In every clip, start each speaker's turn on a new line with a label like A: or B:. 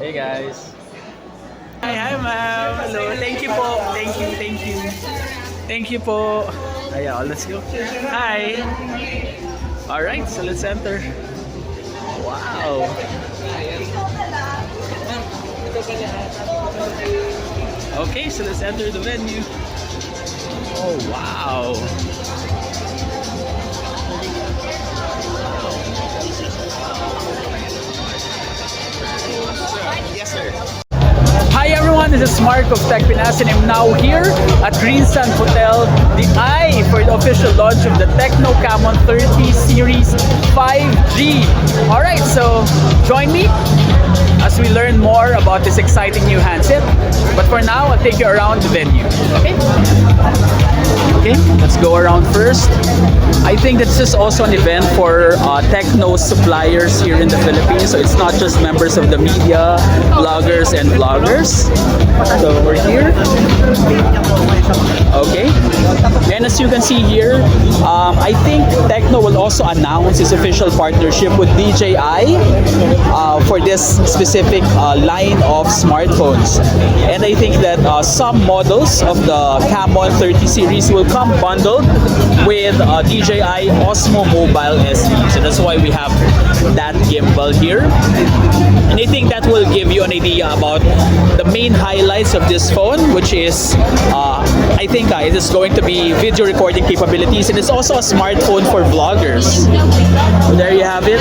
A: Hey guys. Hi ma'am. Hello. Thank you po. Thank you. Thank you po. Ayan, let's go. Hi. Alright, so let's enter. Wow. Okay, so let's enter the venue. Oh, wow. Yes, sir. Hi everyone, this is Mark of Tech Pinas and I'm now here at Greenstand Hotel, the eye for the official launch of the Tecno Camon 30 Series 5G. Alright, so join me as we learn more about this exciting new handset. But for now, I'll take you around the venue. Okay? Okay, let's go around first. I think this is also an event for Tecno suppliers here in the Philippines. So it's not just members of the media, bloggers and vloggers. So we're here. Okay. And as you can see here, I think Tecno will also announce its official partnership with DJI for this specific line of smartphones. And I think that some models of the Camon 30 series will come bundled with DJI Osmo Mobile SE. So that's why we have that gimbal here. And I think that will give you an idea about the main highlights of this phone, which is I think it is going to be video recording capabilities, and it's also a smartphone for vloggers. So there you have it.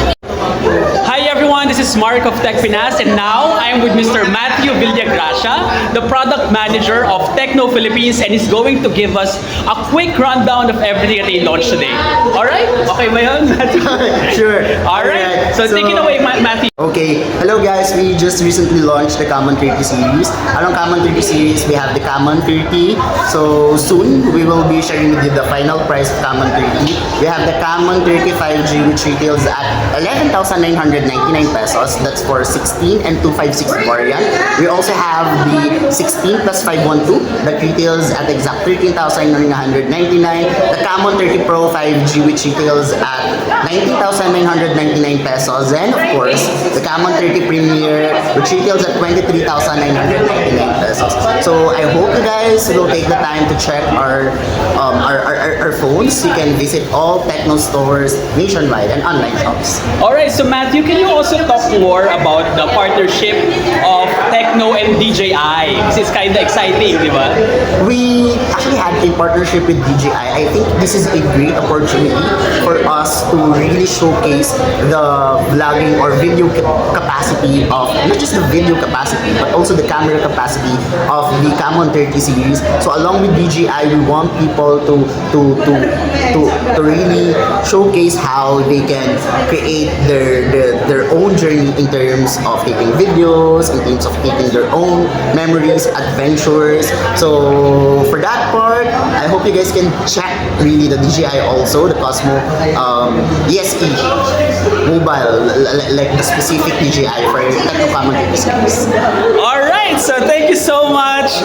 A: Hi everyone, this is Mark of Tech Pinas and now I'm with Mr. Matthew Villagracia, the product manager of Tecno Philippines, and he's going to give us a quick rundown of everything that they launched today. Alright? Okay ba yun, Matthew?
B: Sure.
A: Alright, so take it away, Matthew.
B: Okay, hello guys, we just recently launched the Camon 30 series. Along Camon 30 series, we have the Camon 30. So soon, we will be sharing with you the final price of Camon 30. We have the Camon 30 5G, which retails at 11,999 pesos. That's for 16 and 256 variant. We also have the 16 plus 512 that retails at exact 13,999. The Camon 30 Pro 5G, which retails at 19,999 pesos. And of course, the Camon 30 Premier, which retails at 23,999 pesos. So I hope you guys will take the time to check our phones. You can visit all Tecno stores nationwide and online shops.
A: Alright, so Matthew, can you also talk more about the partnership of Tecno and DJI? Because it's kind of exciting, di ba?
B: We actually had a partnership with DJI. I think this is a great opportunity for us to really showcase the vlogging or video capacity of, not just the video capacity, but also the camera capacity of the Camon 30 series. So along with DJI, we want people to really showcase how they can create their own journey in terms of taking videos, in terms of taking their own memories, adventures. So for that part, I hope you guys can check really the DJI also, the Cosmo ESE mobile, like the specific DJI for Tecno Camon 30 series.
A: Alright, so thank you so much.